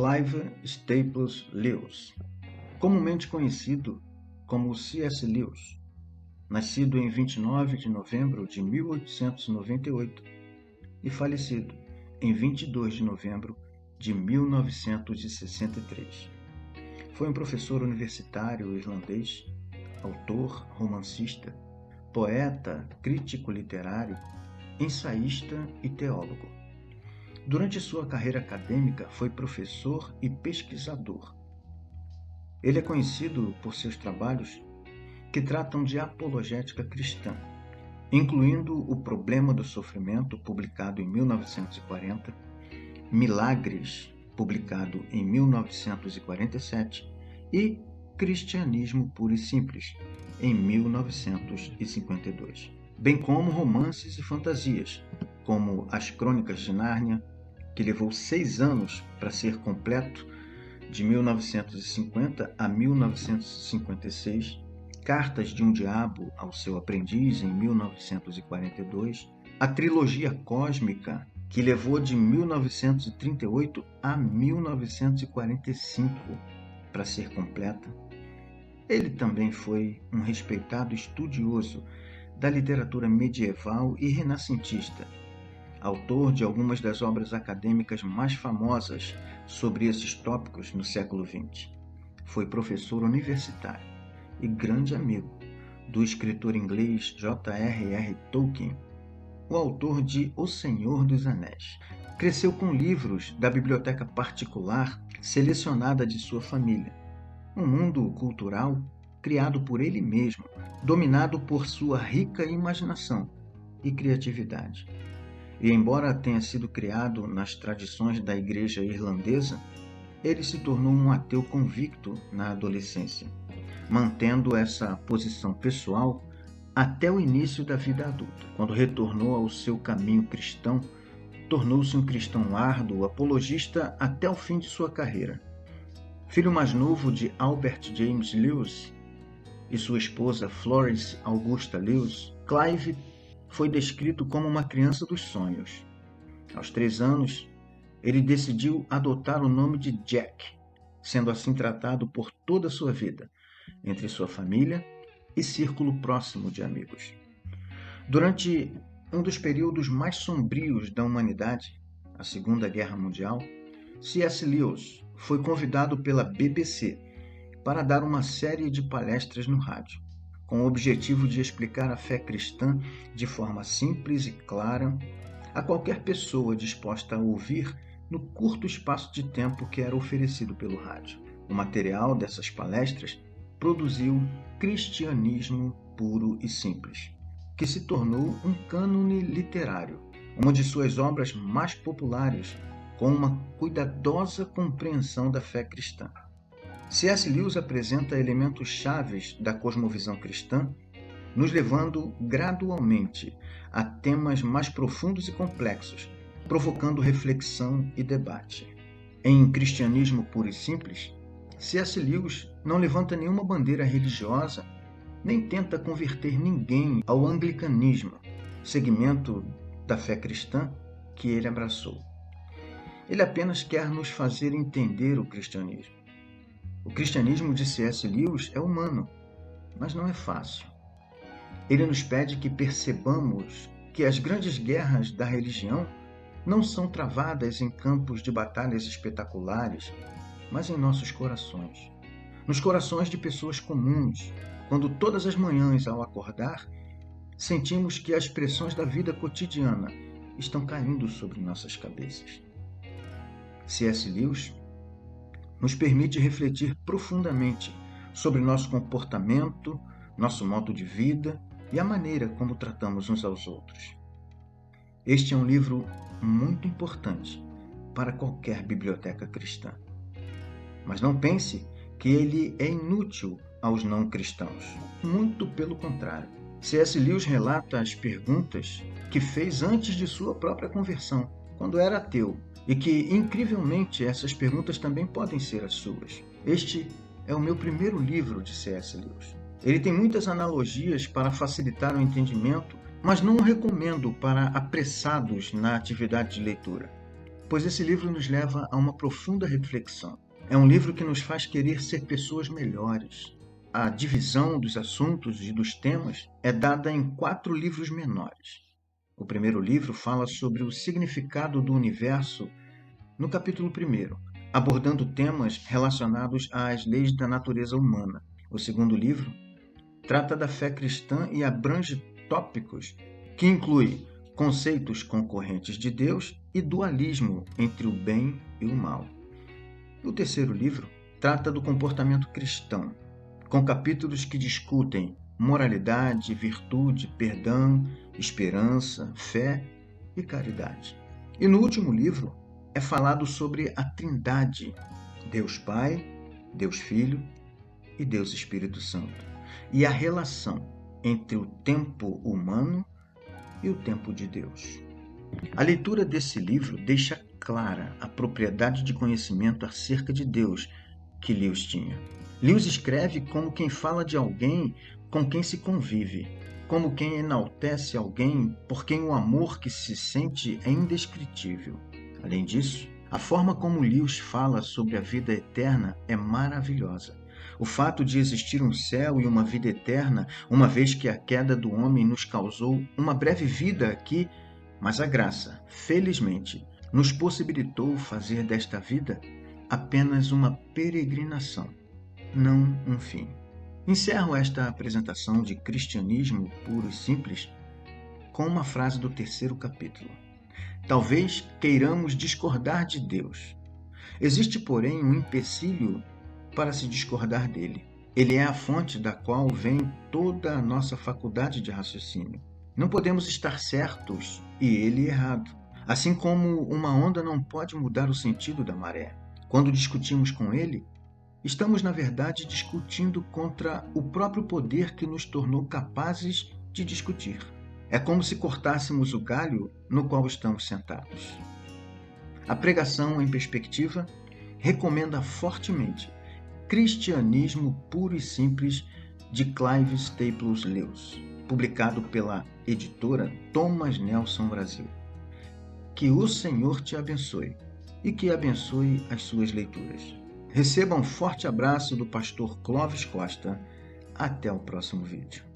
Clive Staples Lewis, comumente conhecido como C.S. Lewis, nascido em 29 de novembro de 1898 e falecido em 22 de novembro de 1963. Foi um professor universitário irlandês, autor, romancista, poeta, crítico literário, ensaísta e teólogo. Durante sua carreira acadêmica, foi professor e pesquisador. Ele é conhecido por seus trabalhos que tratam de apologética cristã, incluindo O Problema do Sofrimento, publicado em 1940, Milagres, publicado em 1947, e Cristianismo Puro e Simples, em 1952, bem como romances e fantasias, como As Crônicas de Nárnia, que levou 6 anos para ser completo, de 1950 a 1956, Cartas de um Diabo ao Seu Aprendiz, em 1942, a trilogia cósmica, que levou de 1938 a 1945 para ser completa. Ele também foi um respeitado estudioso da literatura medieval e renascentista, autor de algumas das obras acadêmicas mais famosas sobre esses tópicos no século XX. Foi professor universitário e grande amigo do escritor inglês J.R.R. Tolkien, o autor de O Senhor dos Anéis. Cresceu com livros da biblioteca particular selecionada de sua família, um mundo cultural criado por ele mesmo, dominado por sua rica imaginação e criatividade. E embora tenha sido criado nas tradições da igreja irlandesa, ele se tornou um ateu convicto na adolescência, mantendo essa posição pessoal até o início da vida adulta. Quando retornou ao seu caminho cristão, tornou-se um cristão árduo, apologista até o fim de sua carreira. Filho mais novo de Albert James Lewis e sua esposa Florence Augusta Lewis, Clive foi descrito como uma criança dos sonhos. Aos 3 anos, ele decidiu adotar o nome de Jack, sendo assim tratado por toda a sua vida, entre sua família e círculo próximo de amigos. Durante um dos períodos mais sombrios da humanidade, a Segunda Guerra Mundial, C.S. Lewis foi convidado pela BBC para dar uma série de palestras no rádio, com o objetivo de explicar a fé cristã de forma simples e clara a qualquer pessoa disposta a ouvir no curto espaço de tempo que era oferecido pelo rádio. O material dessas palestras produziu Cristianismo Puro e Simples, que se tornou um cânone literário, uma de suas obras mais populares, com uma cuidadosa compreensão da fé cristã. C.S. Lewis apresenta elementos chaves da cosmovisão cristã, nos levando gradualmente a temas mais profundos e complexos, provocando reflexão e debate. Em Cristianismo Puro e Simples, C.S. Lewis não levanta nenhuma bandeira religiosa, nem tenta converter ninguém ao anglicanismo, segmento da fé cristã que ele abraçou. Ele apenas quer nos fazer entender o cristianismo. O cristianismo de C.S. Lewis é humano, mas não é fácil. Ele nos pede que percebamos que as grandes guerras da religião não são travadas em campos de batalhas espetaculares, mas em nossos corações. Nos corações de pessoas comuns, quando todas as manhãs, ao acordar, sentimos que as pressões da vida cotidiana estão caindo sobre nossas cabeças. C.S. Lewis nos permite refletir profundamente sobre nosso comportamento, nosso modo de vida e a maneira como tratamos uns aos outros. Este é um livro muito importante para qualquer biblioteca cristã. Mas não pense que ele é inútil aos não cristãos. Muito pelo contrário. C.S. Lewis relata as perguntas que fez antes de sua própria conversão, quando era ateu, e que, incrivelmente, essas perguntas também podem ser as suas. Este é o meu primeiro livro de C.S. Lewis. Ele tem muitas analogias para facilitar o entendimento, mas não o recomendo para apressados na atividade de leitura. pois esse livro nos leva a uma profunda reflexão. É um livro que nos faz querer ser pessoas melhores. A divisão dos assuntos e dos temas é dada em 4 livros menores. O primeiro livro fala sobre o significado do universo no capítulo 1º, abordando temas relacionados às leis da natureza humana. O segundo livro trata da fé cristã e abrange tópicos que incluem conceitos concorrentes de Deus e dualismo entre o bem e o mal. O terceiro livro trata do comportamento cristão, com capítulos que discutem moralidade, virtude, perdão, esperança, fé e caridade. E no último livro é falado sobre a Trindade, Deus Pai, Deus Filho e Deus Espírito Santo, e a relação entre o tempo humano e o tempo de Deus. A leitura desse livro deixa clara a propriedade de conhecimento acerca de Deus que Lewis tinha. Lewis escreve como quem fala de alguém com quem se convive, como quem enaltece alguém por quem o amor que se sente é indescritível. Além disso, a forma como Lewis fala sobre a vida eterna é maravilhosa. O fato de existir um céu e uma vida eterna, uma vez que a queda do homem nos causou uma breve vida aqui, mas a graça, felizmente, nos possibilitou fazer desta vida apenas uma peregrinação, não um fim. Encerro esta apresentação de cristianismo puro e simples com uma frase do 3º capítulo. Talvez queiramos discordar de Deus. Existe, porém, um empecilho para se discordar dele. Ele é a fonte da qual vem toda a nossa faculdade de raciocínio. Não podemos estar certos e ele errado. Assim como uma onda não pode mudar o sentido da maré. Quando discutimos com ele, estamos, na verdade, discutindo contra o próprio poder que nos tornou capazes de discutir. É como se cortássemos o galho no qual estamos sentados. A pregação em perspectiva recomenda fortemente Cristianismo Puro e Simples, de Clive Staples Lewis, publicado pela editora Thomas Nelson Brasil. Que o Senhor te abençoe e que abençoe as suas leituras. Receba um forte abraço do pastor Clóvis Costa. Até o próximo vídeo.